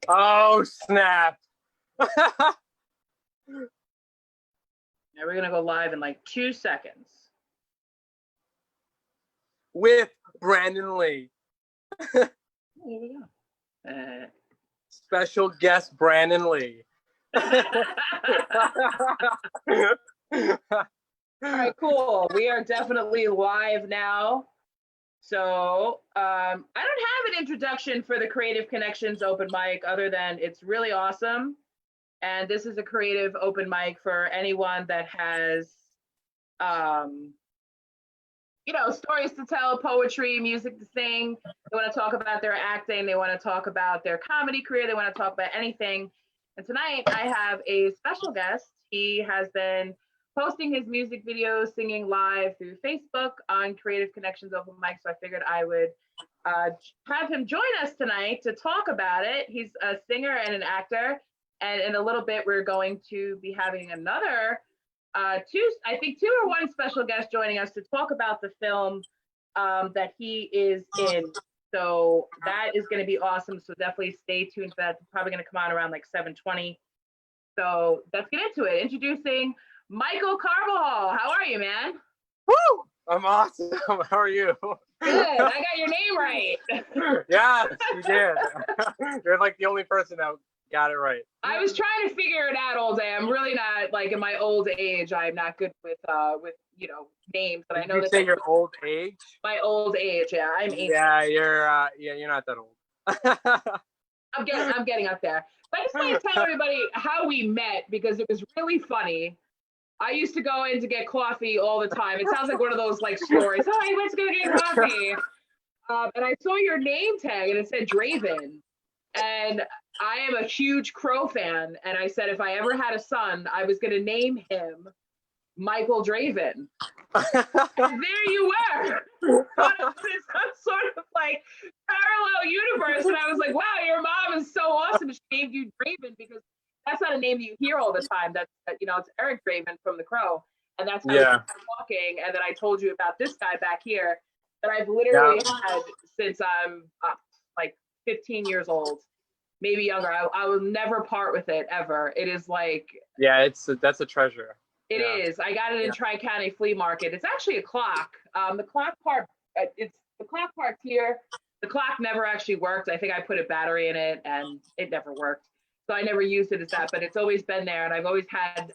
Oh, snap. Now we're gonna go live in like 2 seconds. With Brandon Lee. Here we go. Special guest Brandon Lee. All right, cool. We are definitely live now. So I don't have an introduction for the Creative Connections open mic other than it's really awesome. And this is a creative open mic for anyone that has, stories to tell, poetry, music to sing. They want to talk about their acting. They want to talk about their comedy career. They want to talk about anything. And tonight I have a special guest. He has been posting his music videos, singing live through Facebook on Creative Connections Open Mic. So I figured I would have him join us tonight to talk about it. He's a singer and an actor. And in a little bit, we're going to be having another two or one special guest joining us to talk about the film that he is in. So that is going to be awesome. So definitely stay tuned for that. It's probably going to come out around like 7:20. So let's get into it. Introducing Micheal Carbajal. How are you, man? Woo! I'm awesome. How are you? Good. I got your name right. Yes, you did. You're like the only person that got it right. I was trying to figure it out all day. I'm really not, like, in my old age, I'm not good with names, but I know you that say your old age. My old age, yeah. I'm 18. Yeah, you're not that old. I'm getting up there. But I just want to tell everybody how we met because it was really funny. I used to go in to get coffee all the time. It sounds like one of those like stories. Oh, I went to go get coffee. And I saw your name tag and it said Draven. And I am a huge Crow fan. And I said, if I ever had a son, I was going to name him Micheal Draven. And there you were. It's some sort of like parallel universe. And I was like, wow, your mom is so awesome. She named you Draven because that's not a name that you hear all the time. That's, it's Eric Draven from The Crow. And that's how we started talking. And then I told you about this guy back here that I've literally had since I'm like 15 years old, maybe younger. I will never part with it ever. It is like, yeah, that's a treasure. It is. I got it in Tri-County Flea Market. It's actually a clock. The clock part, the clock part's here. The clock never actually worked. I think I put a battery in it and it never worked. So I never used it as that, but it's always been there. And I've always had,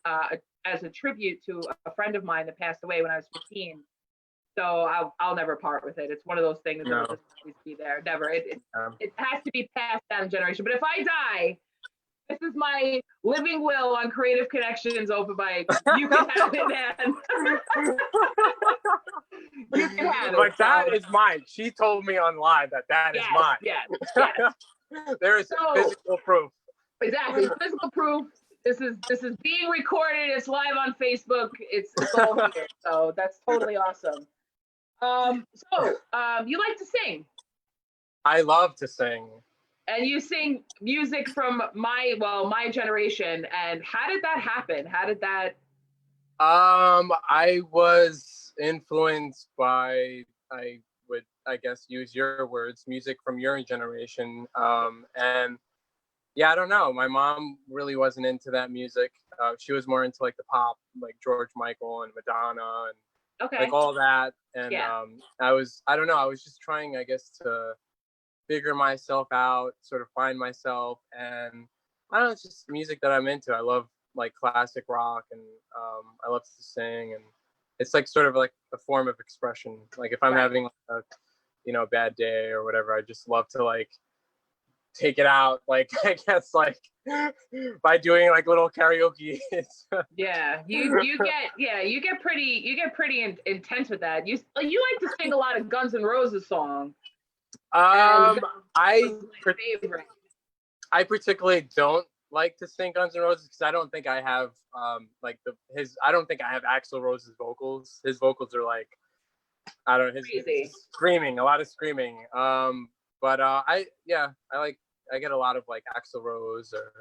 as a tribute to a friend of mine that passed away when I was 15. So I'll never part with it. It's one of those things that will just always be there. Never. It has to be passed down generation. But if I die, this is my living will on Creative Connections open mic. You can have it, man. You can have it. But that is mine. She told me online that is mine. Yes. There is physical proof. Exactly. Physical proof. This is being recorded. It's live on Facebook. It's all here. So that's totally awesome. You like to sing? I love to sing. And you sing music from my generation. And how did that happen? How did that? I was influenced by, I would, I guess, use your words, music from your generation. And yeah, I don't know. My mom really wasn't into that music. She was more into like the pop, like George Michael and Madonna and like all that. And I don't know. I was just trying, I guess, to figure myself out, sort of find myself, and I don't know, it's just music that I'm into. I love like classic rock, and I love to sing, and it's like sort of like a form of expression. Like if I'm having a bad day or whatever, I just love to like take it out, like I guess like by doing like little karaoke. You get pretty intense with that. You like to sing a lot of Guns N' Roses songs. I particularly don't like to sing Guns N' Roses because I don't think I have I don't think I have Axl Rose's vocals. His vocals are like, I don't know, his screaming, a lot of screaming. But I get a lot of like Axl Rose or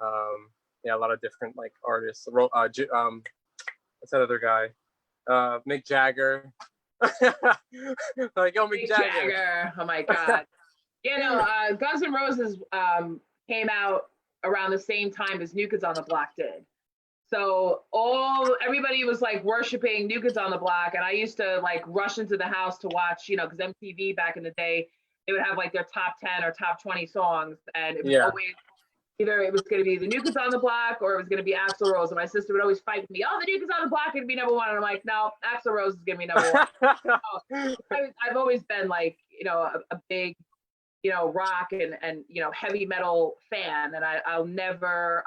a lot of different like artists. What's that other guy? Mick Jagger. Like, yo, Mick Jagger. Oh my God. Yeah, no, Guns N' Roses came out around the same time as New Kids on the Block did. So everybody was like worshiping New Kids on the Block, and I used to like rush into the house to watch, because MTV back in the day, they would have like their top 10 or top 20 songs, and it was Yeah. always either it was going to be the New Kids on the Block or it was going to be Axl Rose. And my sister would always fight with me, oh, the New Kids on the Block going to be number one. And I'm like, no, Axl Rose is going to be number one. So I've always been like, a big, rock and heavy metal fan. And I will never,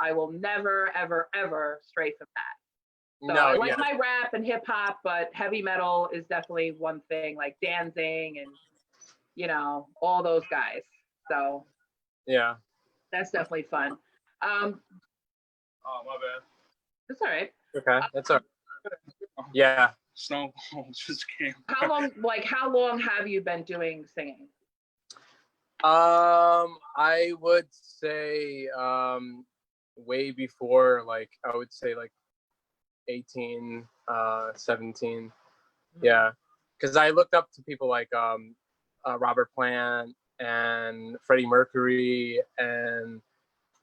ever, ever stray from that. So No, I like yeah. my rap and hip hop, but heavy metal is definitely one thing, like Danzig and, all those guys. So Yeah. that's definitely fun. Oh, my bad. That's all right. Okay, that's all right. Yeah. Snow just came. How long have you been doing singing? I would say way before, like I would say like 18, 17. Yeah. Because I looked up to people like Robert Plant and Freddie Mercury, and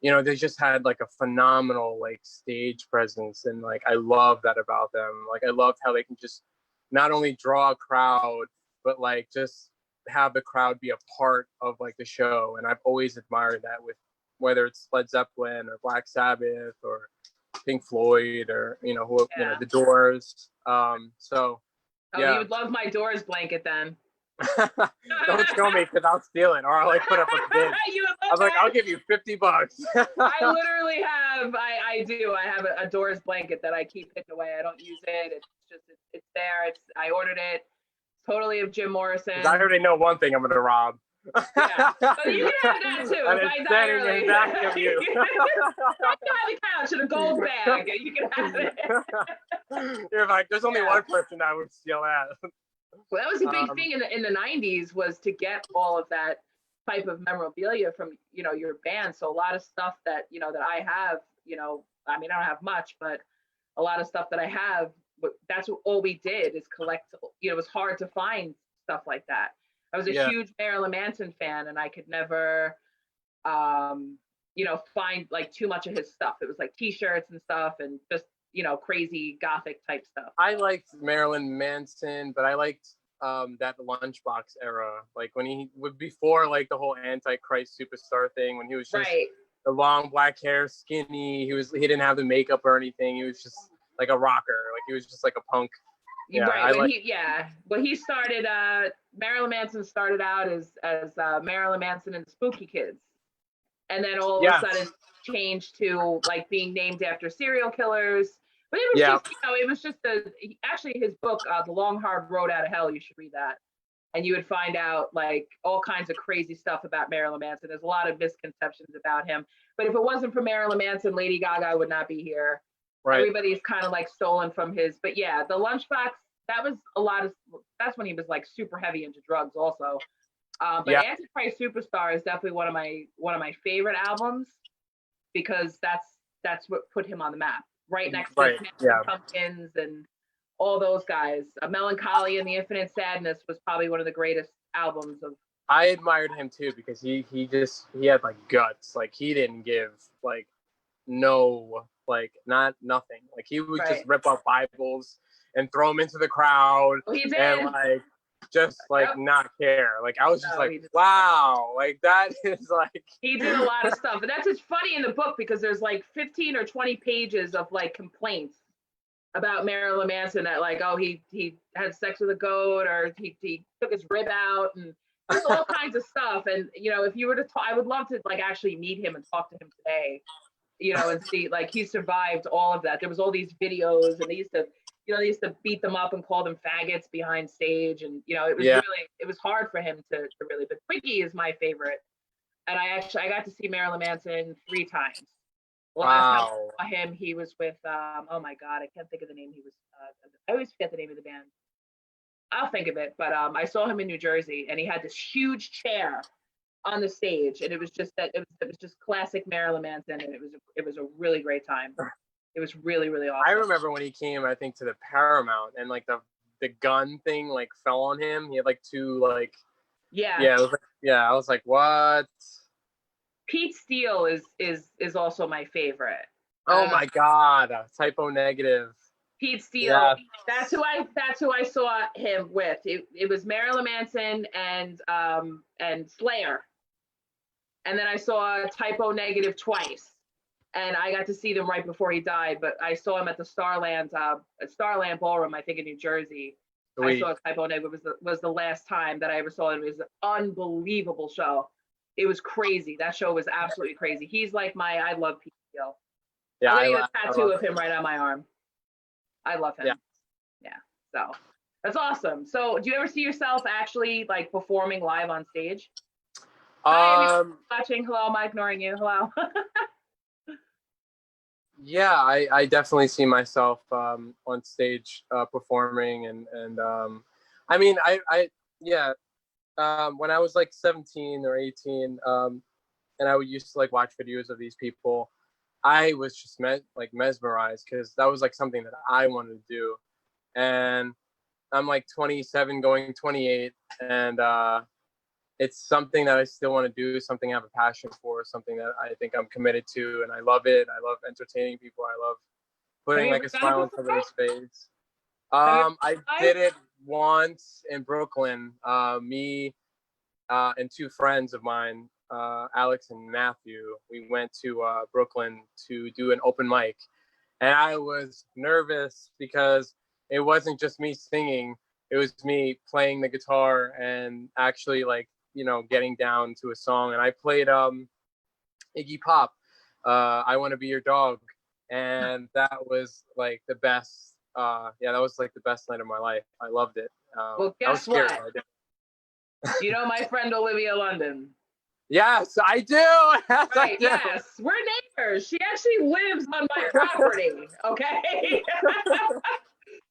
they just had like a phenomenal like stage presence, and like I love that about them. Like I loved how they can just not only draw a crowd, but like just have the crowd be a part of like the show. And I've always admired that, with whether it's Led Zeppelin or Black Sabbath or Pink Floyd or the Doors. So yeah. You would love my Doors blanket then. Don't show me, because I'll steal it, or I'll like put up a bid. I'm like, I'll give you $50. I literally have, I do. I have a Doors blanket that I keep hidden away. I don't use it. It's just, it's there. I ordered it. Totally of Jim Morrison. I already know one thing I'm gonna rob. Yeah. But you can have that too. And if it's I die early. in back of you. Right behind the couch in a gold bag. You can have it. You're like, there's only one person I would steal that. Well, that was a big thing in the 90s, was to get all of that type of memorabilia from, your band. So a lot of stuff that, that I have, I mean, I don't have much, but a lot of stuff that I have, that's all we did is collect. It was hard to find stuff like that. I was a huge Marilyn Manson fan, and I could never, find like too much of his stuff. It was like T-shirts and stuff, and just crazy gothic type stuff. I liked Marilyn Manson, but I liked that Lunchbox era, like when he would, before like the whole Antichrist superstar thing, when he was just the long black hair, skinny. He didn't have the makeup or anything. He was just like a rocker. Like he was just like a punk. Yeah, right. When he started, Marilyn Manson started out as Marilyn Manson and the Spooky Kids, and then all of a sudden changed to like being named after serial killers. But it was just, it was just actually his book, The Long Hard Road Out of Hell. You should read that, and you would find out like all kinds of crazy stuff about Marilyn Manson. There's a lot of misconceptions about him. But if it wasn't for Marilyn Manson, Lady Gaga would not be here. Right. Everybody's kind of like stolen from his, but yeah, the Lunchbox, that's when he was like super heavy into drugs also. But Antichrist Superstar is definitely one of my favorite albums, because that's what put him on the map. Right next to Pumpkins and all those guys. Melancholy and the Infinite Sadness was probably one of the greatest albums of. I admired him too, because he had like guts. Like he didn't give like nothing. Like he would just rip up Bibles and throw them into the crowd. Well, he did. And like just like not care. Like I was just wow, like that is like. He did a lot of stuff, and that's what's funny in the book, because there's like 15 or 20 pages of like complaints about Marilyn Manson, that like, oh, he had sex with a goat, or he took his rib out, and there's all kinds of stuff. And if you were to talk, I would love to like actually meet him and talk to him today, and see like he survived all of that. There was all these videos, and they used to beat them up and call them faggots behind stage, and it was really, it was hard for him to really. But Twiggy is my favorite, and I got to see Marilyn Manson 3 times. The last time I saw him, he was with oh my god, I can't think of the name. He was I always forget the name of the band. I'll think of it, but I saw him in New Jersey, and he had this huge chair on the stage, and it was just just classic Marilyn Manson, and it was a really great time. It was really, really awesome. I remember when he came, I think, to the Paramount, and like the gun thing like fell on him. He had like 2 like Yeah. Yeah, it was like, yeah, I was like, what? Pete Steele is also my favorite. I Oh don't know. my God, typo negative. Pete Steele. Yeah. That's who I saw him with. It was Marilyn Manson and Slayer. And then I saw Typo Negative twice. And I got to see them right before he died, but I saw him at the Starland Ballroom, I think in New Jersey. I Sweet. saw Typo Negative was the last time that I ever saw him. It was an unbelievable show. It was crazy. That show was absolutely crazy. He's like I love Pete Steele. Yeah, I'm gonna get I a tattoo love of him right on my arm. I love him. Yeah. Yeah. So that's awesome. So do you ever see yourself actually like performing live on stage? Hi, everybody watching. Hello, am I ignoring you? Hello. Yeah, I definitely see myself on stage performing and I mean I yeah when I was like 17 or 18 and I would used to like watch videos of these people, I was just mesmerized because that was like something that I wanted to do. And I'm like 27 going 28 and it's something that I still want to do, something I have a passion for, something that I think I'm committed to, and I love it. I love entertaining people. I love putting like a smile on somebody's face. I did it once in Brooklyn. Me and two friends of mine, Alex and Matthew, we went to Brooklyn to do an open mic, and I was nervous because it wasn't just me singing; it was me playing the guitar and actually like getting down to a song. And I played Iggy Pop, I Want to Be Your Dog, and that was like the best. Yeah, that was like the best night of my life. I loved it. Well, guess what? You know my friend Olivia London. Yes, I do. Yes, right, I do. yes. We're neighbors. She actually lives on my property, okay?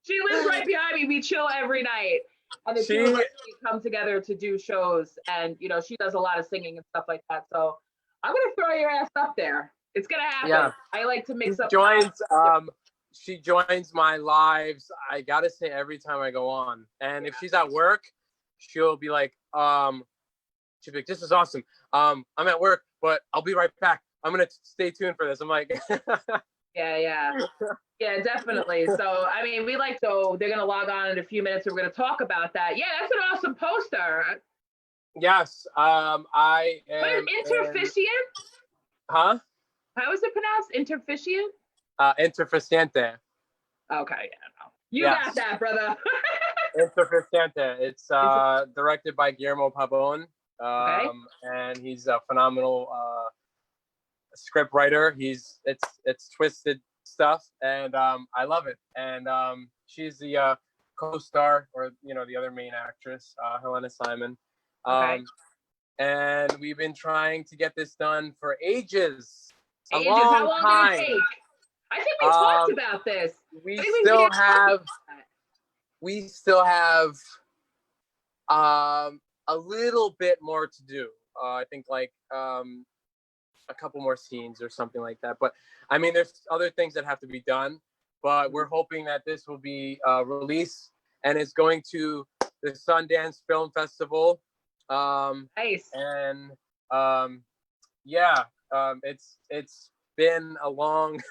She lives right behind me. We chill every night. And the two of us come together to do shows. And, she does a lot of singing and stuff like that. So I'm going to throw your ass up there. It's going to happen. Yeah. I like to mix up. She joins my lives, I got to say, every time I go on. And if she's at work, she'll be like, this is awesome. I'm at work, but I'll be right back. I'm going to stay tuned for this. I'm like, yeah, definitely. So, I mean, they're going to log on in a few minutes. And we're going to talk about that. Yeah, that's an awesome poster. Yes. I am. What is interficient? Huh? How is it pronounced? Interficient? Interficiente. Okay, yeah, no. You got that, brother. Interficiente. It's directed by Guillermo Pabon. And he's a phenomenal script writer. It's twisted stuff, and I love it. And she's the co-star, or the other main actress, Helena Simon. And we've been trying to get this done for ages. How long did it take? I think we talked about this. We still have a little bit more to do. I think like a couple more scenes or something like that. But I mean, there's other things that have to be done. But we're hoping that this will be released, and it's going to the Sundance Film Festival. Nice. And it's been a long.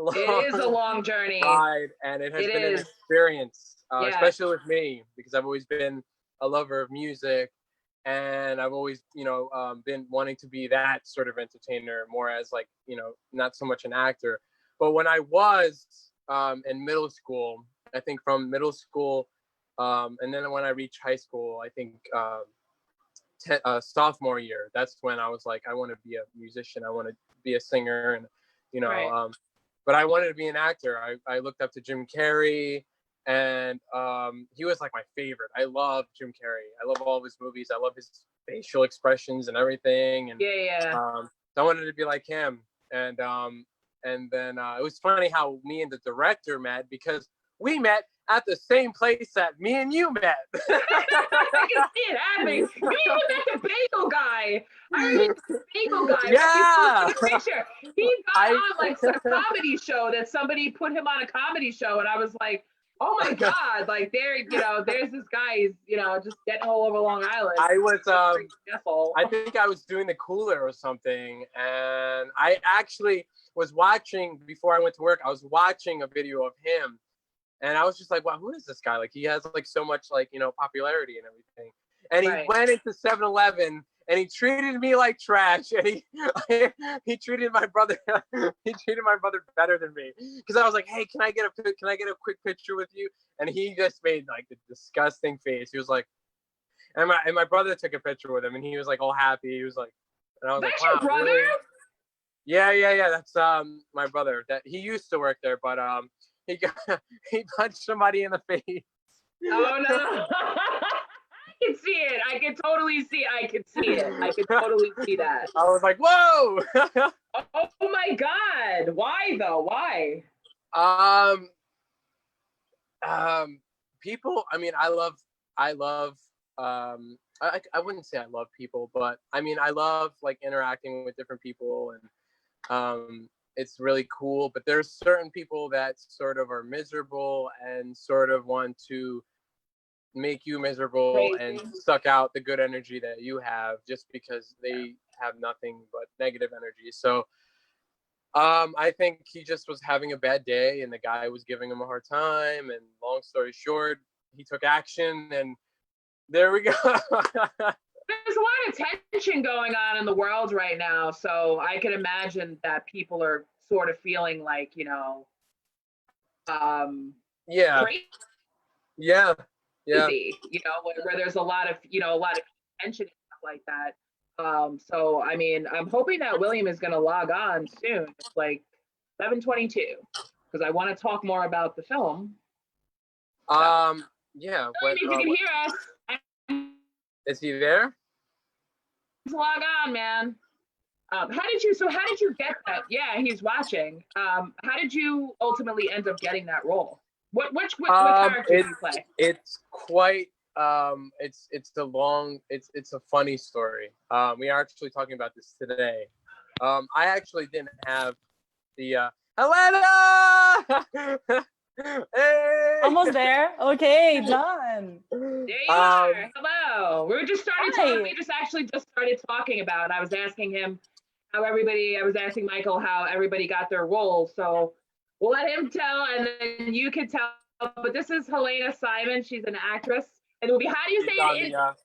It is a long journey ride, and it has been an experience, especially with me, because I've always been a lover of music, and I've always been wanting to be that sort of entertainer, more as like not so much an actor. But when I was in middle school, I think from middle school, and then when I reached high school, I think sophomore year, that's when I was like, I want to be a musician, I want to be a singer, and but I wanted to be an actor. I looked up to Jim Carrey, and he was like my favorite. I love Jim Carrey. I love all of his movies. I love his facial expressions and everything. And so I wanted to be like him. And then it was funny how me and the director met, because we met at the same place that me and you met. I can see it happening. You even met the bagel guy. I remember the bagel guy. Yeah. Picture. He got on like some comedy show that somebody put him on a comedy show, and I was like, Oh my God! Like there's this guy. He's just getting all over Long Island. I was Asshole. I think I was doing the cooler or something, and I actually was watching before I went to work. I was watching a video of him, and I was just like, "Wow, who is this guy? Like, he has like so much like popularity and everything." And he went into 7-Eleven and he treated me like trash, and he treated my brother better than me, because I was like, "Hey, can I get a quick picture with you?" And he just made like the disgusting face. He was like, and my brother took a picture with him, and he was like all happy. He was like, and I was That's like, your "Wow, brother?" really?" Yeah. That's my brother. That he used to work there, but he punched somebody in the face. Oh no! I can see it. I can totally see. I can see it. I can totally see that. I was like, "Whoa!" Oh my God! Why though? Why? People. I mean, I love. I wouldn't say I love people, but I mean, I love like interacting with different people, and it's really cool. But there's certain people that sort of are miserable and sort of want to make you miserable and suck out the good energy that you have, just because they have nothing but negative energy. So I think he just was having a bad day, and the guy was giving him a hard time, and long story short, he took action, and there we go. There's a lot of tension going on in the world right now, so I can imagine that people are sort of feeling like Yeah. crazy. Yeah. Where there's a lot of tension and stuff like that. So I mean, I'm hoping that William is going to log on soon. It's like 7:22, because I want to talk more about the film. Yeah. William, if you can hear us, is he there? log on, man. How did you get that? Yeah, he's watching. How did you ultimately end up getting that role? What character did you play? It's quite it's a funny story. We are actually talking about this today. I actually didn't have the Helena. Hey! Almost there. Okay, done. There you are. Hello. We actually just started talking about. I was asking him I was asking Michael how everybody got their roles. So we'll let him tell, and then you can tell. But this is Helena Simon. She's an actress. And it will be, how do you say it? I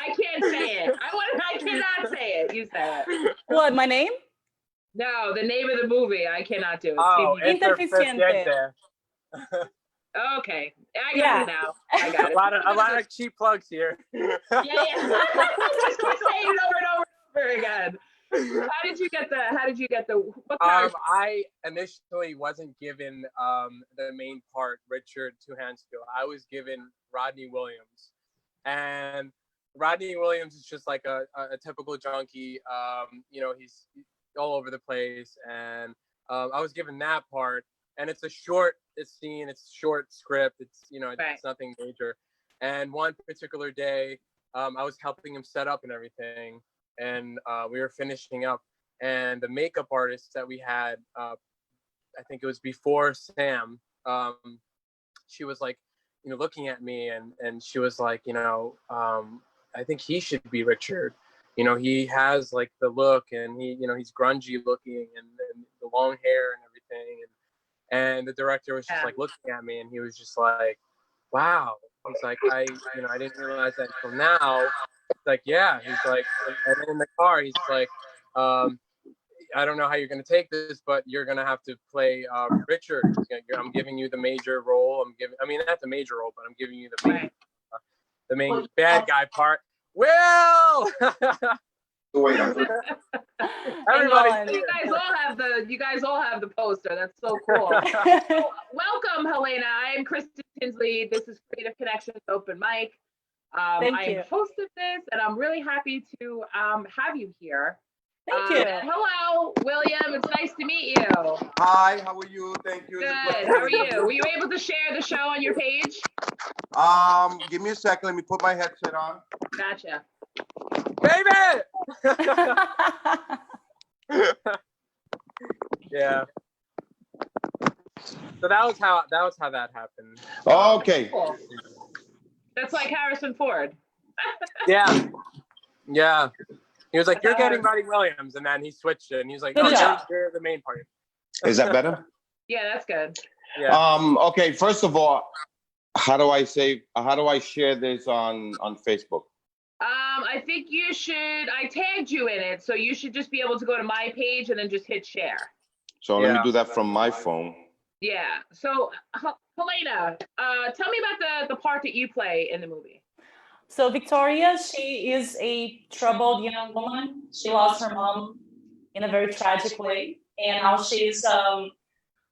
can't say it. I cannot say it. You say it. What, my name? No, the name of the movie. I cannot do it. Oh, Interficiente. Okay, I got it now. I got it. A lot of cheap plugs here. Yeah. Just keep saying it over and over again. How did you get the what I initially wasn't given the main part, Richard Tuhanskill. I was given Rodney Williams, and Rodney Williams is just like a typical junkie. He's all over the place, and I was given that part. And it's a short scene, it's a short script, it's it's nothing major. And one particular day, I was helping him set up and everything, and we were finishing up, and the makeup artist that we had, I think it was before Sam, she was like, looking at me, and she was like, I think he should be Richard. He has like the look, and he's grungy looking, and the long hair and everything. And the director was just like looking at me, and he was just like, "Wow." He's like, I didn't realize that until now. He's like, yeah. He's like, and then in the car, he's like, I don't know how you're gonna take this, but you're gonna have to play Richard. I'm giving you the major role. Not the major role, but I'm giving you the main bad guy part. Will. Everybody, you guys all have the poster. That's so cool. Welcome, Helena. I'm Kristen Tinsley. This is Creative Connections Open Mic. I'm host of this, and I'm really happy to have you here. Thank you. Hello, William. It's nice to meet you. Hi, how are you? Thank you. Good. How are you? Were you able to share the show on your page? Give me a second. Let me put my headset on. Gotcha. Baby! Yeah. So that was how that happened. Okay. Cool. That's like Harrison Ford. Yeah. Yeah. He was like, "You're getting Roddy Williams," and then he switched it, and he was like, Good "No, job. you're the main part." Is that better? Yeah, that's good. Yeah. Okay. First of all, how do I share this on Facebook? I think you should. I tagged you in it, so you should just be able to go to my page and then just hit share. So let me Yeah. do that from my phone. Yeah. So, Helena, tell me about the part that you play in the movie. So Victoria, she is a troubled young woman. She lost her mom in a very tragic way, and now she's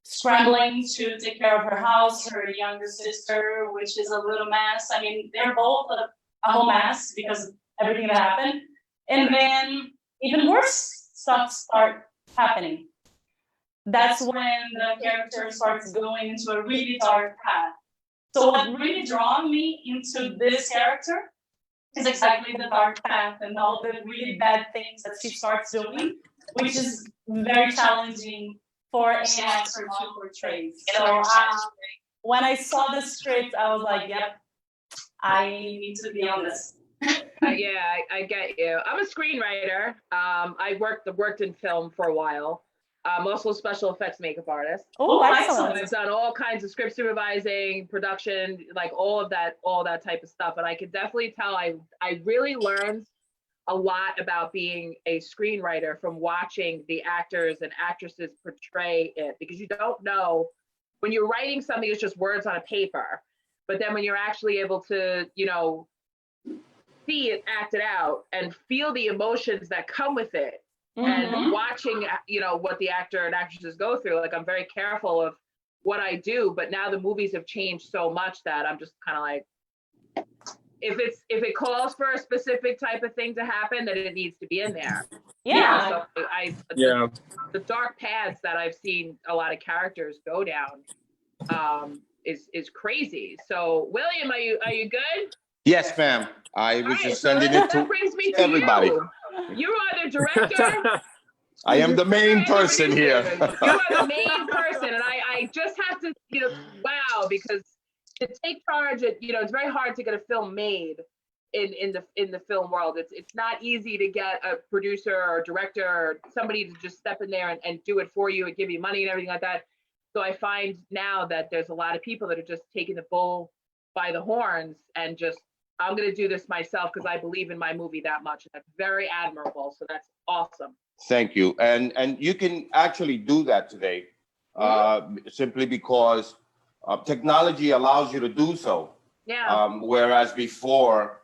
scrambling to take care of her house, her younger sister, which is a little mess. I mean, they're both a whole mess because of everything that happened. And then even worse stuff start happening. That's when the character starts going into a really dark path. So what really drawn me into this character is exactly the dark path and all the really bad things that she starts doing, which is very challenging for an actor to portray. So when I saw the script, I was like, yep, I need to be on this. Yeah, I get you. I'm a screenwriter. I worked in film for a while. I'm also a special effects makeup artist. Oh, So excellent. I've done all kinds of script supervising, production, like all that type of stuff. And I could definitely tell I really learned a lot about being a screenwriter from watching the actors and actresses portray it, because you don't know when you're writing something, it's just words on a paper. But then when you're actually able to, see it acted out and feel the emotions that come with it, and watching, what the actor and actresses go through, like I'm very careful of what I do, but now the movies have changed so much that I'm just kind of like, if it calls for a specific type of thing to happen, then it needs to be in there. Yeah. So the dark paths that I've seen a lot of characters go down is crazy. So William, are you good? Yes, ma'am. I was just sending it that to brings me to everybody. You are the director. I am the main person here. You are the main person, and I just have to, wow, because to take charge, it's very hard to get a film made in the film world. It's not easy to get a producer or director or somebody to just step in there and do it for you and give you money and everything like that. So I find now that there's a lot of people that are just taking the bull by the horns and just, I'm going to do this myself because I believe in my movie that much. And that's very admirable. So that's awesome. Thank you. And you can actually do that today, simply because technology allows you to do so. Yeah. Whereas before,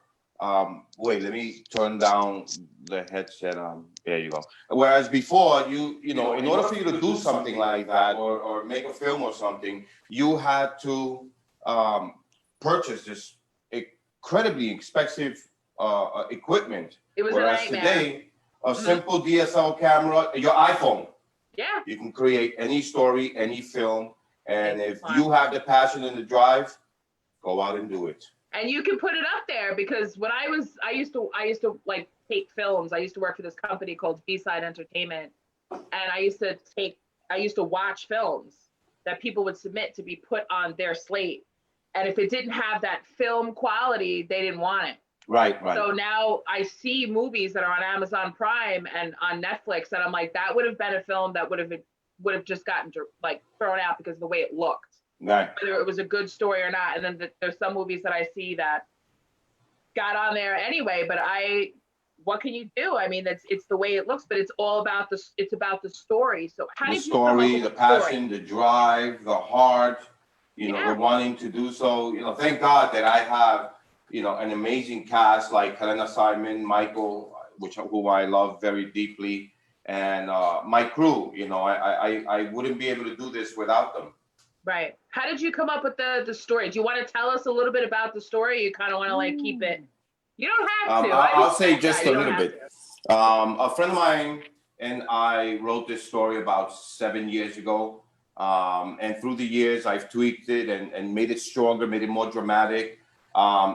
wait, let me turn down the headset. There you go. Whereas before, in order for you to do something like that or make a film or something, you had to purchase this incredibly expensive equipment. It was Whereas a nightmare. today, a simple DSL camera, your iPhone, Yeah. you can create any story, any film. And if you have the passion and the drive, go out and do it. And you can put it up there, because when I used to like take films. I used to work for this company called B-Side Entertainment, and I used to watch films that people would submit to be put on their slate. And if it didn't have that film quality, they didn't want it. Right. So now I see movies that are on Amazon Prime and on Netflix, and I'm like, that would have been a film that would have just gotten like thrown out because of the way it looked. Right. Whether it was a good story or not. And then there's some movies that I see that got on there anyway, but what can you do? I mean, it's the way it looks, but it's all about it's about the story. So how did you come up with the passion, the drive, the heart, the wanting to do so. Thank God that I have, an amazing cast like Helena Simon, Micheal, who I love very deeply, and my crew. I wouldn't be able to do this without them. Right. How did you come up with the story? Do you want to tell us a little bit about the story? You kind of want to like keep it. You don't have to. I'll say just a little bit. A friend of mine and I wrote this story about 7 years ago. And through the years, I've tweaked it and made it stronger, made it more dramatic.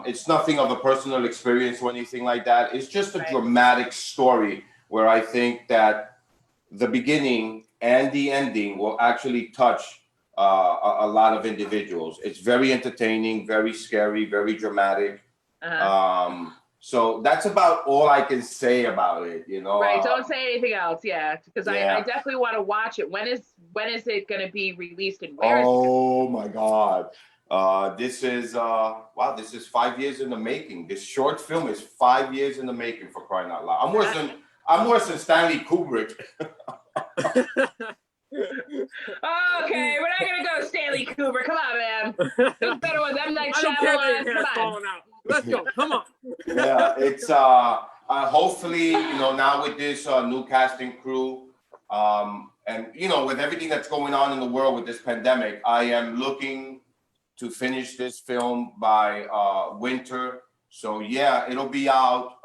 It's nothing of a personal experience or anything like that. It's just a dramatic story where I think that the beginning and the ending will actually touch a lot of individuals. It's very entertaining, very scary, very dramatic. So that's about all I can say about it, you know. Right. Don't say anything else. Yeah, because Yeah. I definitely want to watch it. When is it going to be released and where? Oh my God. This is wow, this is 5 years in the making. This short film is 5 years in the making, for crying out loud. I'm worse than Stanley Kubrick. Okay, we're not gonna go Stanley Kubrick. Come on, man. Who's better with them like I don't care that Shyamalan? your hair's Come on. falling out. Let's go. Come on. Yeah, it's hopefully, you know, now with this new casting crew, and you know, with everything that's going on in the world with this pandemic, I am looking to finish this film by winter. So yeah, it'll be out.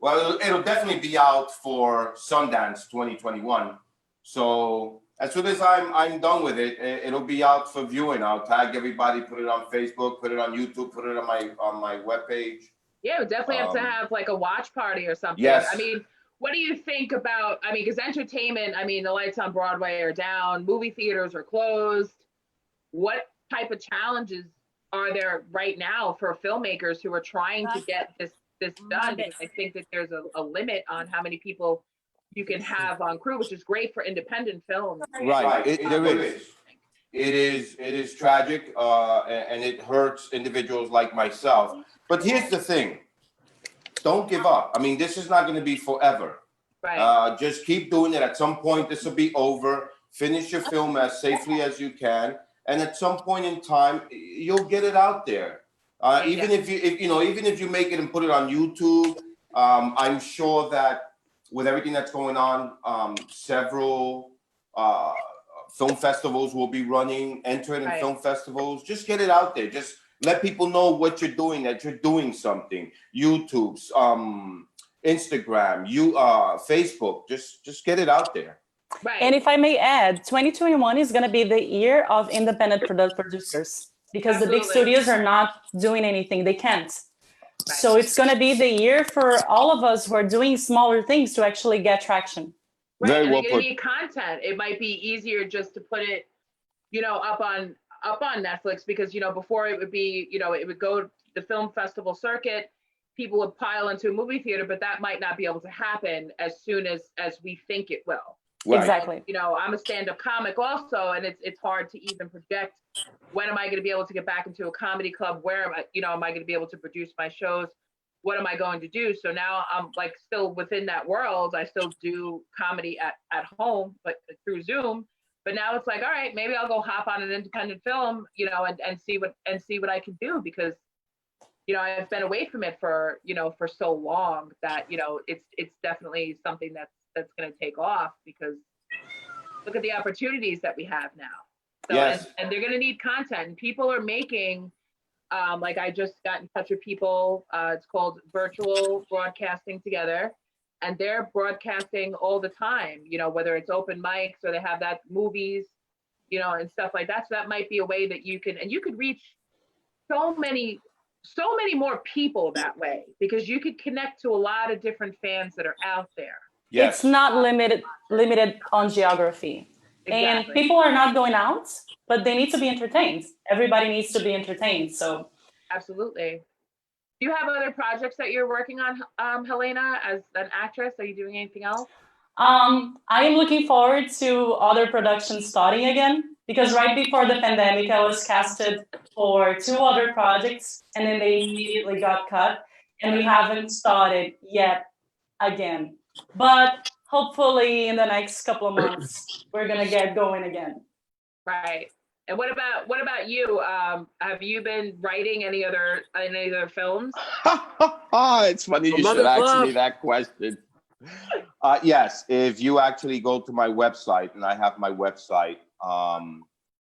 Well, it'll definitely be out for Sundance 2021. So as soon as I'm done with it, it'll be out for viewing. I'll tag everybody, put it on Facebook, put it on YouTube, put it on my webpage. Yeah, we definitely have to have like a watch party or something. Yes. I mean, what do you think about? I mean, because entertainment. I mean, the lights on Broadway are down, movie theaters are closed. What type of challenges are there right now for filmmakers who are trying to get this done? Because I think that there's a limit on how many people you can have on crew, which is great for independent films. Right. There is. It is tragic, and it hurts individuals like myself. But here's the thing: don't give up. I mean, this is not going to be forever. Right. Just keep doing it. At some point, this will be over. Finish your film as safely as you can, and at some point in time, you'll get it out there. Even if you make it and put it on YouTube, I'm sure that with everything that's going on, several film festivals will be running. Enter it in film festivals. Just get it out there. Just let people know what you're doing. That you're doing something. YouTube's, Instagram, Facebook. Just get it out there. Right. And if I may add, 2021 is going to be the year of independent producers because the big studios are not doing anything. They can't. Right. So it's going to be the year for all of us who are doing smaller things to actually get traction. Right. Very well put. You're going to need content. It might be easier just to put it, up on Netflix because, before it would be, it would go to the film festival circuit. People would pile into a movie theater, but that might not be able to happen as soon as we think it will. Right. Exactly. I'm a stand-up comic also, and it's hard to even project when am I going to be able to get back into a comedy club? Where am I going to be able to produce my shows? What am I going to do? So now I'm like still within that world. I still do comedy at home, but through Zoom. But now it's like, all right, maybe I'll go hop on an independent film, and see what I can do because, I've been away from it for so long that, it's definitely something that's going to take off because look at the opportunities that we have now. So, yes. And they're going to need content. And people are making, like I just got in touch with people. It's called Virtual Broadcasting Together. And they're broadcasting all the time, whether it's open mics or they have that movies, and stuff like that. So that might be a way that you could reach so many more people that way because you could connect to a lot of different fans that are out there. Yes. It's not limited on geography. Exactly. And people are not going out, but they need to be entertained. Everybody needs to be entertained. So absolutely. Do you have other projects that you're working on, Helena, as an actress? Are you doing anything else? I am looking forward to other productions starting again because right before the pandemic, I was casted for 2 other projects and then they immediately got cut and we haven't started yet again. But hopefully in the next couple of months, we're going to get going again. Right. And what about you? Have you been writing any other films? It's funny you should ask me that question. Yes, if you actually go to my website, and I have my website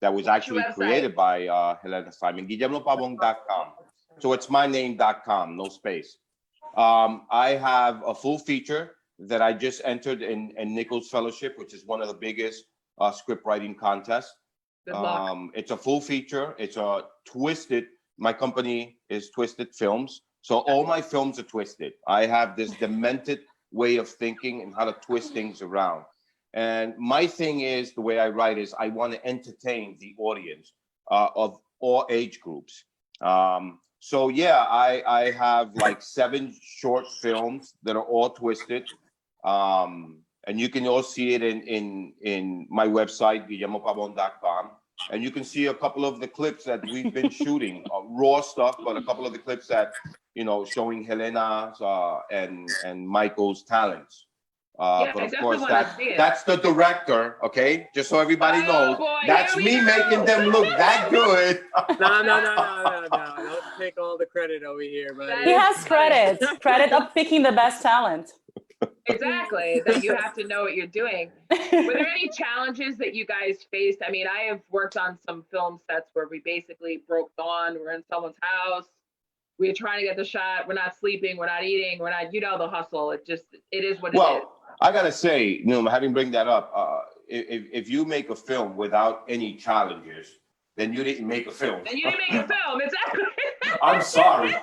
that was actually created by Helena Simon, guillermopavon.com. So it's my name.com, no space. I have a full feature that I just entered in Nichols Fellowship, which is one of the biggest script writing contests. It's a full feature. It's a twisted. My company is Twisted Films. So all my films are twisted. I have this demented way of thinking and how to twist things around. And my thing is, the way I write is I want to entertain the audience of all age groups. So yeah, I have like 7 short films that are all twisted. And you can all see it in my website, guillermopavon.com. And you can see a couple of the clips that we've been shooting, raw stuff, but a couple of the clips that, you know, showing Helena's and Michael's talents. Yeah, But I of definitely course, want to see it. that's the director, okay? Just so everybody knows, boy, that's here we me go. making them look that good. No. Don't take all the credit over here, buddy. He has credit of picking the best talent. Exactly, that you have to know what you're doing. Were there any challenges that you guys faced? I mean, I have worked on some film sets where we basically broke dawn. We're in someone's house. We're trying to get the shot. We're not sleeping. We're not eating. We're not, you know, the hustle. It is what it is. Well, I gotta say, Numa, having bring that up, if you make a film without any challenges, then you didn't make a film. And you didn't make a film, exactly. I'm sorry.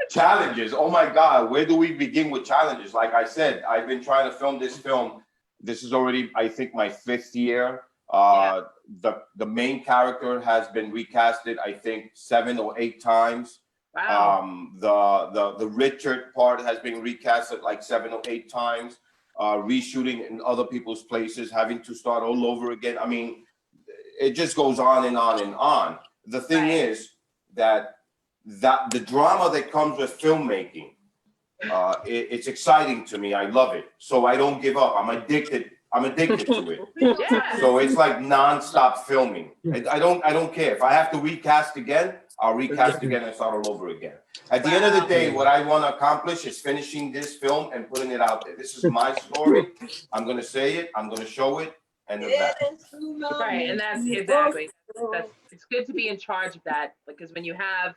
Challenges. Oh my God, where do we begin with challenges? Like I said, I've been trying to film this film. This is already, I think, my 5th year. The main character has been recasted, I think, 7 or 8 times. Wow. The Richard part has been recasted like 7 or 8 times. Reshooting in other people's places, having to start all over again. I mean, it just goes on and on and on. The thing is that the drama that comes with filmmaking, it's exciting to me. I love it. So I don't give up. I'm addicted to it. Yeah. So it's like nonstop filming. I don't care. If I have to recast again, I'll recast again and start all over again. At the end of the day, what I want to accomplish is finishing this film and putting it out there. This is my story. I'm going to say it. I'm going to show it. And that's right. And that's exactly. It's good to be in charge of that, because when you have,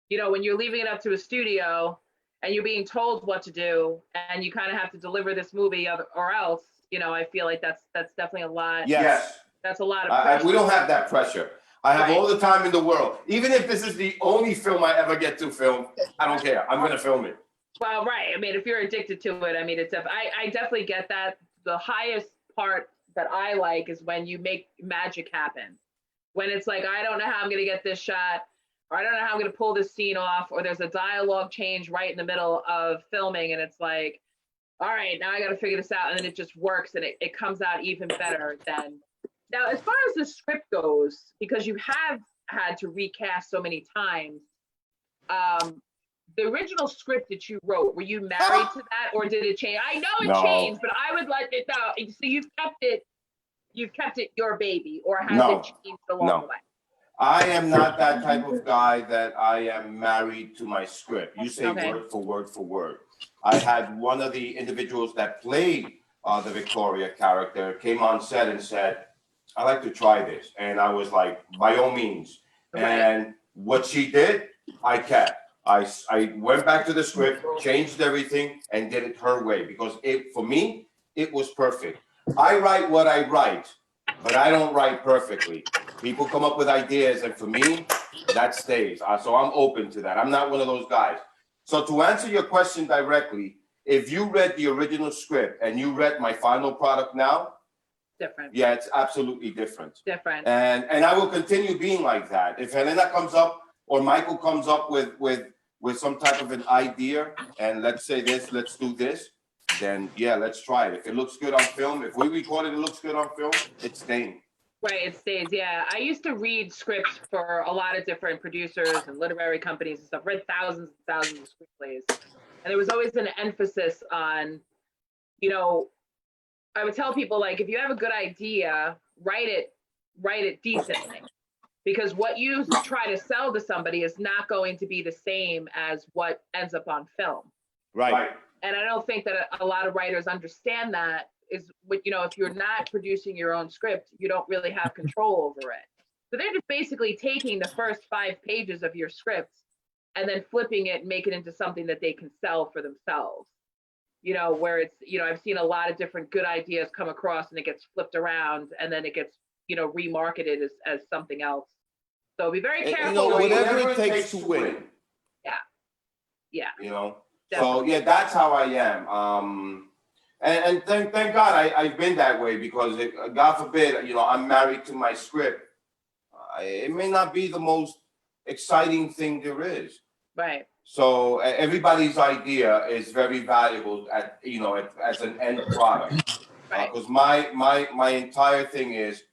you know, when you're leaving it up to a studio and you're being told what to do and you kind of have to deliver this movie or else, you know, I feel like that's definitely a lot. Yes. That's a lot of pressure. We don't have that pressure. I have all the time in the world. Even if this is the only film I ever get to film, I don't care. I'm going to film it. Well, right. I mean, if you're addicted to it, I mean, I definitely get that. The highest part that I like is when you make magic happen. When it's like, I don't know how I'm going to get this shot, or I don't know how I'm going to pull this scene off, or there's a dialogue change right in the middle of filming, and it's like, all right, now I got to figure this out, and then it just works, and it comes out even better than. Now, as far as the script goes, because you have had to recast so many times, the original script that you wrote, were you married to that, or did it change? I know it changed, but I would like it know. So you've kept it your baby, or has it changed along the way? I am not that type of guy that I am married to my script. You say word for word for word. I had one of the individuals that played the Victoria character came on set and said, "I'd like to try this," and I was like, "By all means." And what she did, I kept. I went back to the script, changed everything, and did it her way, because for me, it was perfect. I write what I write, but I don't write perfectly. People come up with ideas, and for me, that stays. So I'm open to that. I'm not one of those guys. So to answer your question directly, if you read the original script and you read my final product now, different. Yeah, it's absolutely different. Different. And I will continue being like that. If Helena comes up or Michael comes up with some type of an idea, and let's say this, let's do this, then yeah, let's try it. If it looks good on film, if we record it, it looks good on film, it's staying. Right, it stays. Yeah, I used to read scripts for a lot of different producers and literary companies and stuff. Read thousands and thousands of screenplays, and there was always an emphasis on, you know, I would tell people, like, if you have a good idea, write it decently, because what you try to sell to somebody is not going to be the same as what ends up on film. Right. And I don't think that a lot of writers understand that. Is what, you know, if you're not producing your own script, you don't really have control over it. So they're just basically taking the first 5 pages of your script and then flipping it and make it into something that they can sell for themselves. You know, where it's, you know, I've seen a lot of different good ideas come across and it gets flipped around and then it gets, you know, remarketed as something else. So be very careful. You know, whatever it takes to win. Yeah. You know, definitely. So yeah, that's how I am. And thank God I've been that way, because God forbid, I'm married to my script. It may not be the most exciting thing there is. Right. So everybody's idea is very valuable as an end product. Right. Because my entire thing is,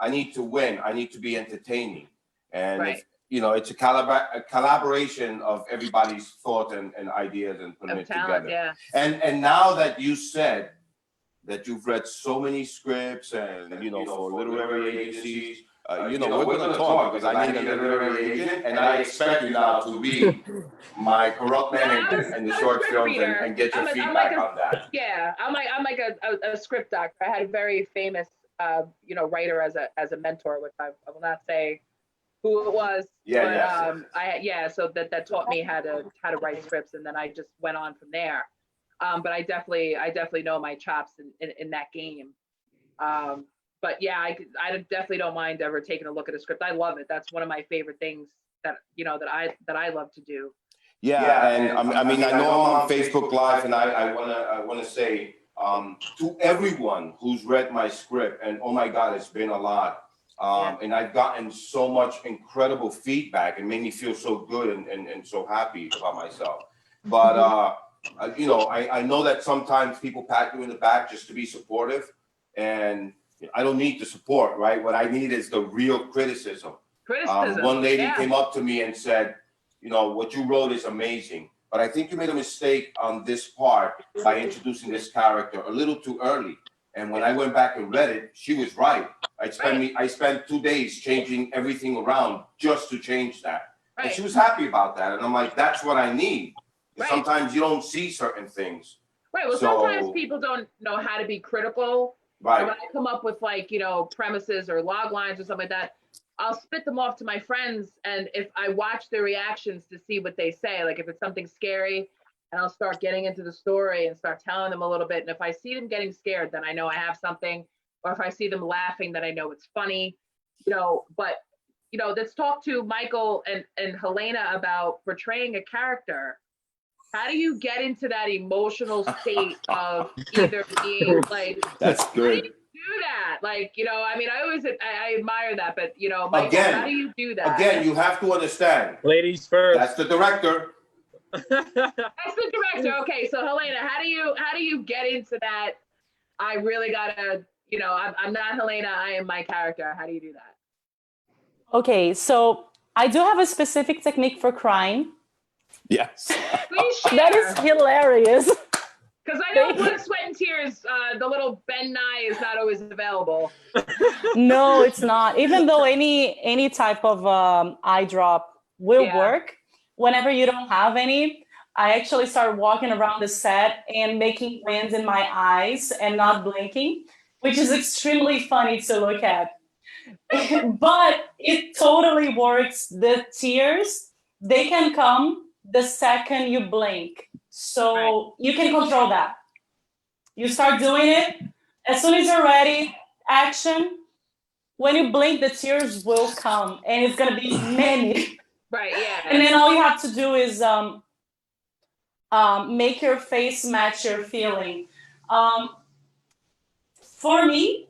I need to win. I need to be entertaining, and Right. it's a collaboration of everybody's thoughts and ideas and putting it Talent, together. yeah. And now that you said that you've read so many scripts and for literary agencies, we're going to talk, because I need a literary agent, and I expect you now to read my corrupt men and the short films and get your feedback on that. Yeah, I'm like a script doctor. I had a very famous writer as a mentor, which I will not say who it was. So that taught me how to write scripts, and then I just went on from there. But I definitely know my chops in that game. But yeah, I definitely don't mind ever taking a look at a script. I love it. That's one of my favorite things that I love to do. Yeah, and I mean, I know I'm on Facebook Live, and I wanna say to everyone who's read my script, and oh my God, it's been a lot. And I've gotten so much incredible feedback. It made me feel so good and so happy about myself. But I know that sometimes people pat you in the back just to be supportive, and I don't need the support, right? What I need is the real criticism. One lady came up to me and said, what you wrote is amazing, but I think you made a mistake on this part by introducing this character a little too early. And when I went back and read it, she was right. I spent 2 days changing everything around just to change that. Right. And she was happy about that. And I'm like, that's what I need. Right. Sometimes you don't see certain things. Right. Well, sometimes people don't know how to be critical. Right. So when I come up with premises or log lines or something like that, I'll spit them off to my friends, and if I watch their reactions to see what they say, like if it's something scary, and I'll start getting into the story and start telling them a little bit. And if I see them getting scared, then I know I have something. Or if I see them laughing, then I know it's funny. But let's talk to Micheal and Helena about portraying a character. How do you get into that emotional state of either being like, that's good. Do that, I admire that, but Micheal, again, how do you do that? Again, you have to understand. Ladies first. That's the director. That's the director. Okay, so Helena, how do you get into that? I really gotta, I'm not Helena. I am my character. How do you do that? Okay, so I do have a specific technique for crying. Yes. Please share. That is hilarious. Because I know Blood, Sweat, and Tears, the little Ben Nye is not always available. No, it's not. Even though any type of eye drop will work, whenever you don't have any, I actually start walking around the set and making plans in my eyes and not blinking, which is extremely funny to look at. But it totally works. The tears, they can come the second you blink. So you can control that. You start doing it. As soon as you're ready, action. When you blink, the tears will come, and it's going to be many. Right, yeah. And then all you have to do is make your face match your feeling. For me,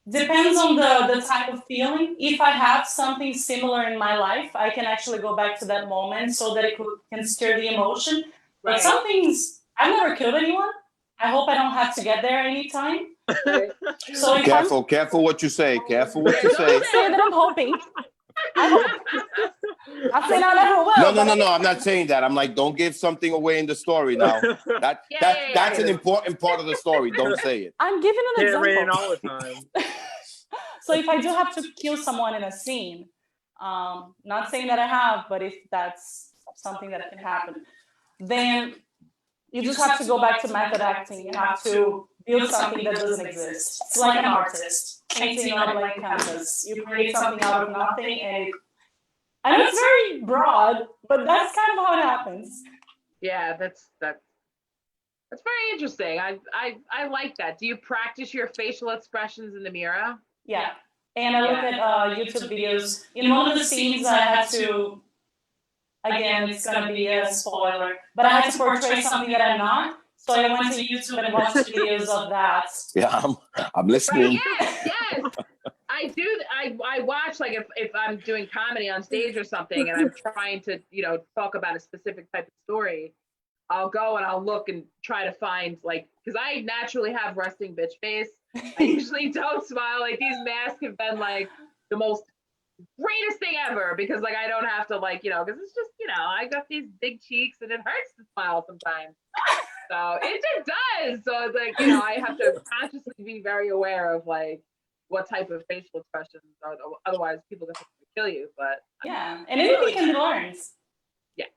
depends on the type of feeling. If I have something similar in my life, I can actually go back to that moment so that it can stir the emotion. But some things, I've never killed anyone. I hope I don't have to get there anytime. So careful what you say. Careful what you say. Don't say that I'm hoping. I hope. I'm saying I never will. No. I'm not saying that. I'm like, don't give something away in the story now. That's an important part of the story. Don't say it. I'm giving an example. All the time. So if I do have to kill someone in a scene, not saying that I have, but if that's something that can happen, then you just have to go back to method acting. You have to build something that doesn't exist. It's like an artist painting on a blank canvas. You create something out of nothing, and I know it's very broad, but that's kind of how it happens. Yeah, that's very interesting. I like that. Do you practice your facial expressions in the mirror? Yeah, and I look at YouTube videos. In one of the scenes, I had to. Again, it's going to be a spoiler, but I had to portray something that I'm not. So I went to YouTube and watched videos of that. Yeah, I'm listening. Yes. I do. I watch, like, if I'm doing comedy on stage or something and I'm trying to, talk about a specific type of story, I'll go and I'll look and try to find, like, because I naturally have resting bitch face. I usually don't smile. Like, these masks have been like the most greatest thing ever because, like, I don't have to, like, because it's just, I got these big cheeks and it hurts to smile sometimes. So it just does. So it's like, I have to consciously be very aware of, like, what type of facial expressions are, otherwise people can kill you. But yeah, and anything can be learned. Yeah.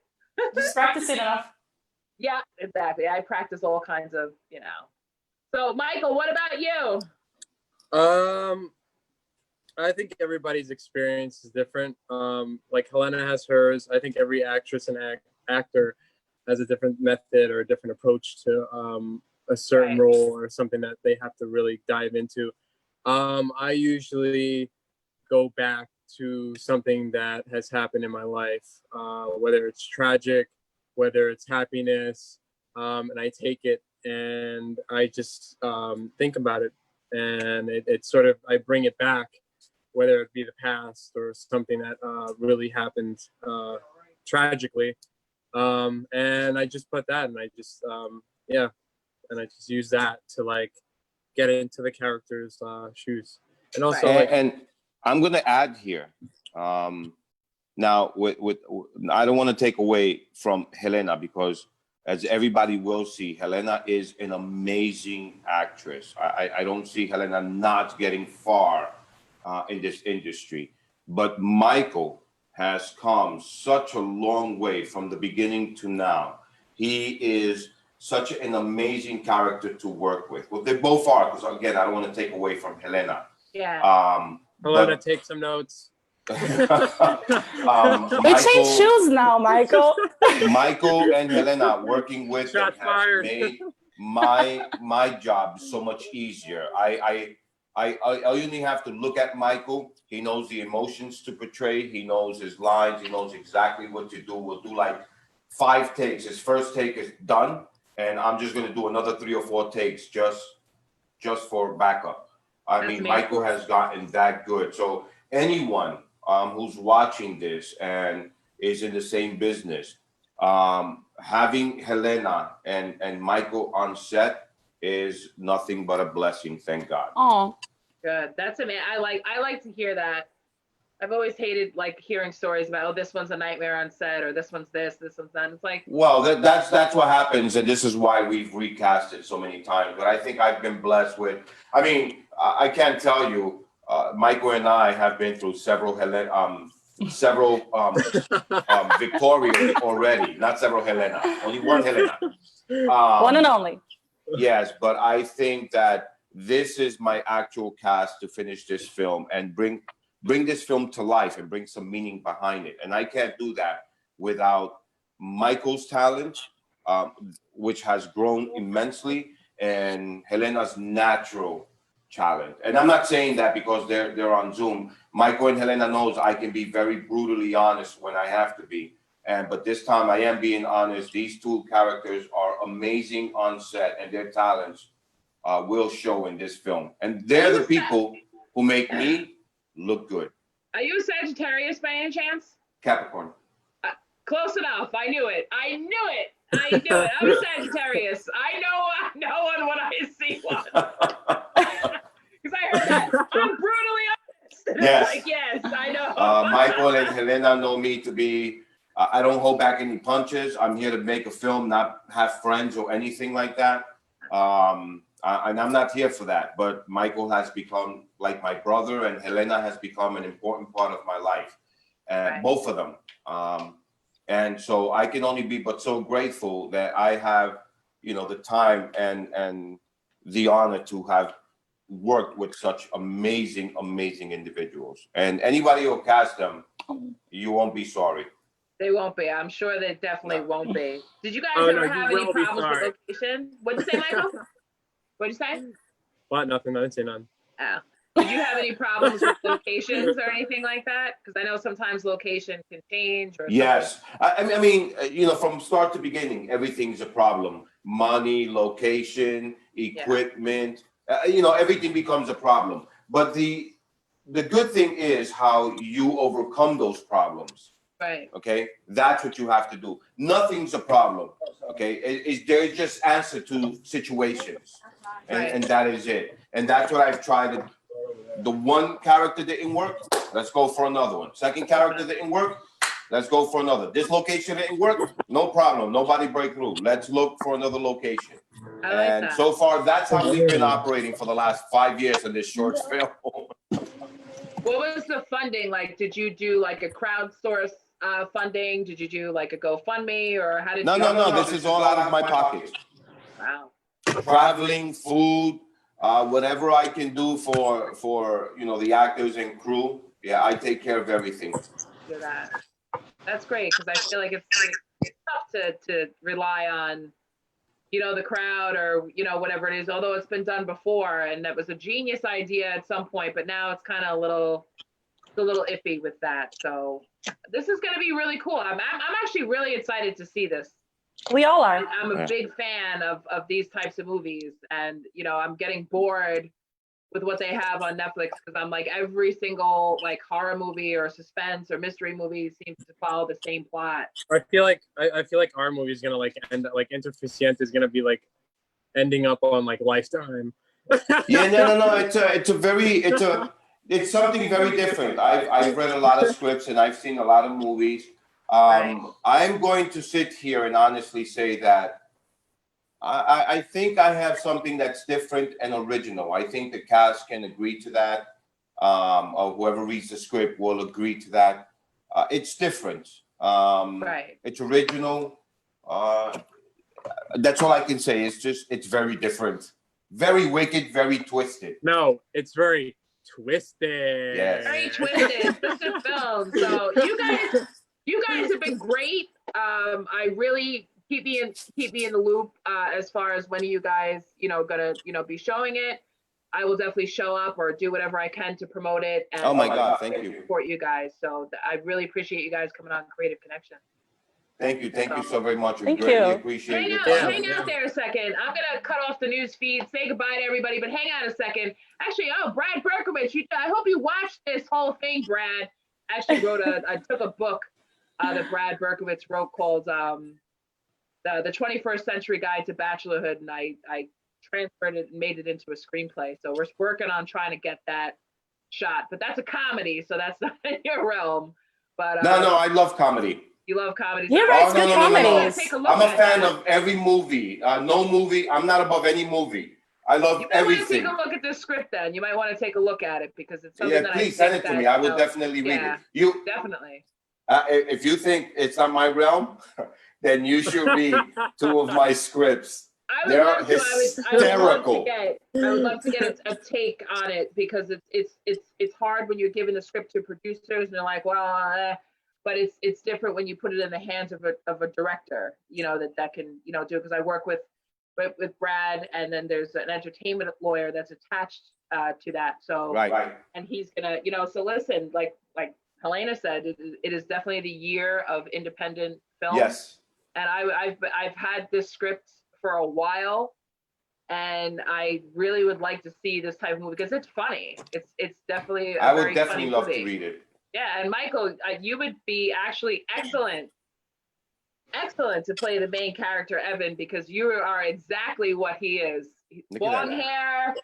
Just practice it enough. Yeah, exactly. I practice all kinds of, So Michael, what about you? I think everybody's experience is different. Like Helena has hers. I think every actress and actor has a different method or a different approach to a certain role or something that they have to really dive into. I usually go back to something that has happened in my life, whether it's tragic, whether it's happiness, and I take it and I just think about it, and it sort of, I bring it back, whether it be the past or something that really happened tragically, and I just put that, and I just and I just use that to, like, get into the character's shoes, and also and I'm going to add here. Now, with I don't want to take away from Helena because, as everybody will see, Helena is an amazing actress. I don't see Helena not getting far in this industry. But Micheal has come such a long way from the beginning to now. He is such an amazing character to work with. Well, they both are, because again, I don't want to take away from Helena. Yeah. Helena, take some notes. We change shoes now, Micheal. Micheal and Helena working with them Shots has fired. made my job so much easier. I only have to look at Micheal. He knows the emotions to portray. He knows his lines. He knows exactly what to do. We'll do like 5 takes. His first take is done, and I'm just gonna do another 3 or 4 takes just for backup. I mean, Micheal has gotten that good. So anyone who's watching this and is in the same business, having Helena and Micheal on set is nothing but a blessing. Thank God. Oh, Good. That's amazing. I like to hear that. I've always hated, like, hearing stories about, oh, this one's a nightmare on set, or this one's this one's that. It's like, well, that's what happens, and this is why we've recast it so many times. But I think I've been blessed with. I mean, I can't tell you. Micheal and I have been through several Victorias already. Not several Helena. Only one Helena. one and only. Yes, but I think that this is my actual cast to finish this film and bring this film to life and bring some meaning behind it. And I can't do that without Micheal's talent, which has grown immensely, and Helena's natural talent. And I'm not saying that because they're on Zoom. Micheal and Helena knows I can be very brutally honest when I have to be. But this time I am being honest. These two characters are amazing on set, and their talents will show in this film. And they're the people who make me look good. are you a Sagittarius by any chance? Capricorn. Close enough. I knew it. I'm a Sagittarius. I know one when I see one. Because I heard that. I'm brutally honest. And Yes. I'm like, yes, I know. Micheal and Helena know me to be, I don't hold back any punches. I'm here to make a film, not have friends or anything like that. And I'm not here for that. But Micheal has become like my brother, and Helena has become an important part of my life. Right. Both of them. And so I can only be but so grateful that I have, the time and the honor to have worked with such amazing, amazing individuals. And anybody who cast them, you won't be sorry. They won't be. I'm sure they definitely won't be. Did you guys Oh, ever no, have you any will be problems with sorry. location? What'd you say, Michael? What'd you say? What? Nothing. I didn't say none. Oh. Did you have any problems with locations or anything like that? Because I know sometimes location can change or Yes. I mean, you know, from start to beginning, everything's a problem. Money, location, equipment, you know, everything becomes a problem. But the good thing is how you overcome those problems. Right. Okay, that's what you have to do. Nothing's a problem. Okay, they're just answer to situations, and that is it. And that's what I've tried to. The one character didn't work, let's go for another one. Second character didn't work, let's go for another. This location didn't work, no problem. Nobody break through. Let's look for another location. I like And that. so far, that's how we've been operating for the last 5 years in this short film. What was the funding like? Did you do like a crowdsource funding? Did you do like a GoFundMe, or how did No, you? no. This is all out of my pocket. Wow. Traveling, food, whatever I can do for you know the actors and crew. Yeah, I take care of everything. Do that. That's great, because I feel like it's tough to rely on, you know, the crowd or, you know, whatever it is, although it's been done before and that was a genius idea at some point, but now it's kind of a little iffy with that. So this is going to be really cool. I'm actually really excited to see this. We all are. I'm a big fan of these types of movies, and, you know, I'm getting bored with what they have on Netflix, because I'm like, every single like horror movie or suspense or mystery movie seems to follow the same plot. I feel like our movie is gonna like end like Interficiente is gonna be like ending up on like Lifetime. Yeah, no. It's something very different. I've read a lot of scripts and I've seen a lot of movies. I'm going to sit here and honestly say that I think I have something that's different and original. I think the cast can agree to that, or whoever reads the script will agree to that. It's different. It's original. That's all I can say. It's very different, very wicked, very twisted. No, it's very twisted. Yes. Very twisted film. So you guys have been great. I really keep me in the loop as far as when are you guys, you know, gonna, you know, be showing it. I will definitely show up or do whatever I can to promote it. And oh my God, thank you. Support you guys. So I really appreciate you guys coming on Creative Connection. Thank you so very much. We Thank greatly you. appreciate it. Hang out there a second. I'm gonna cut off the news feed, say goodbye to everybody, but hang out a second. Actually, Brad Berkowitz, I hope you watched this whole thing, Brad. Actually I took a book that Brad Berkowitz wrote called the 21st Century Guide to Bachelorhood, and I transferred it and made it into a screenplay. So we're working on trying to get that shot, but that's a comedy, so that's not in your realm. But no, I love comedy. You love comedies. He writes good comedies. I'm a fan of every movie. No movie. I'm not above any movie. I love everything. You might want to take a look at this script then. You might want to take a look at it because it's something that please send it to me. I will definitely read it. You definitely. If you think it's not my realm, then you should read 2 of my scripts. They're hysterical. I would love to get a take on it, because it's hard when you're giving a script to producers and they're like, well, but it's different when you put it in the hands of a director, you know, that can, you know, do it. Because I work with Brad, and then there's an entertainment lawyer that's attached to that. So right. And he's gonna, you know, so listen, like Helena said, it is definitely the year of independent film. Yes. And I've had this script for a while, and I really would like to see this type of movie because it's funny. It's definitely I would definitely love to read it. Yeah, and Michael, you would be actually excellent to play the main character, Evan, because you are exactly what he is. Long hair,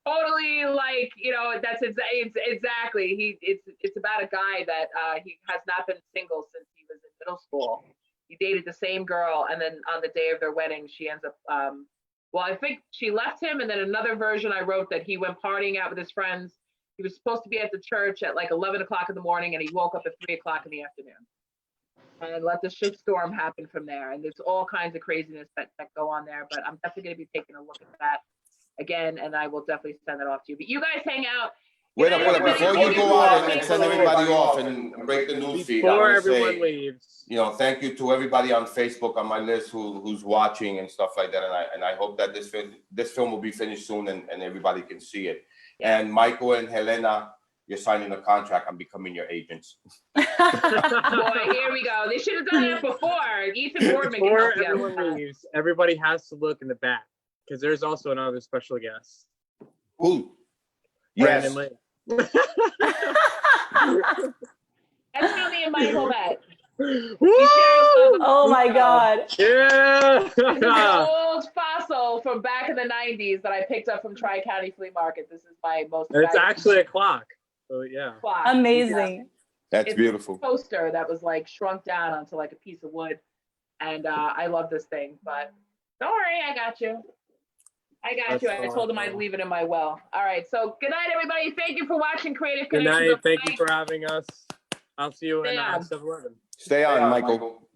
totally like, you know, that's exactly. It's about a guy that he has not been single since he was in middle school. He dated the same girl, and then on the day of their wedding, she ends up, well, I think she left him, and then another version I wrote that he went partying out with his friends. He was supposed to be at the church at like 11 o'clock in the morning, and he woke up at 3 o'clock in the afternoon. And let the shitstorm happen from there. And there's all kinds of craziness that go on there, but I'm definitely going to be taking a look at that again, and I will definitely send it off to you. But you guys hang out. Wait up. Before you go out and send everybody off and break the news feed, before everyone leaves, you know, thank you to everybody on Facebook on my list who's watching and stuff like that. And I hope that this film will be finished soon and everybody can see it. And Michael and Helena, you're signing a contract. I'm becoming your agents. Boy, here we go. They should have done that before. Ethan Boardman can help Before you out with everyone that. leaves, everybody has to look in the back because there's also another special guest. Who? Brandon Yes. Lee. That's how me and Michael met. Woo! Oh my God. Yeah. This is an old fossil from back in the 90s that I picked up from Tri-County Flea Market. This is my most It's valuable actually a clock. So yeah. clock. Amazing. That's It's beautiful. a poster that was like shrunk down onto like a piece of wood. And I love this thing, but don't worry, I got you. I got That's you. I told him I'd awesome. leave it in my well. All right. So good night, everybody. Thank you for watching Creative Good Connections. night. Thank you for having us. I'll see you in Stay on. 7-Eleven. Stay on, Michael.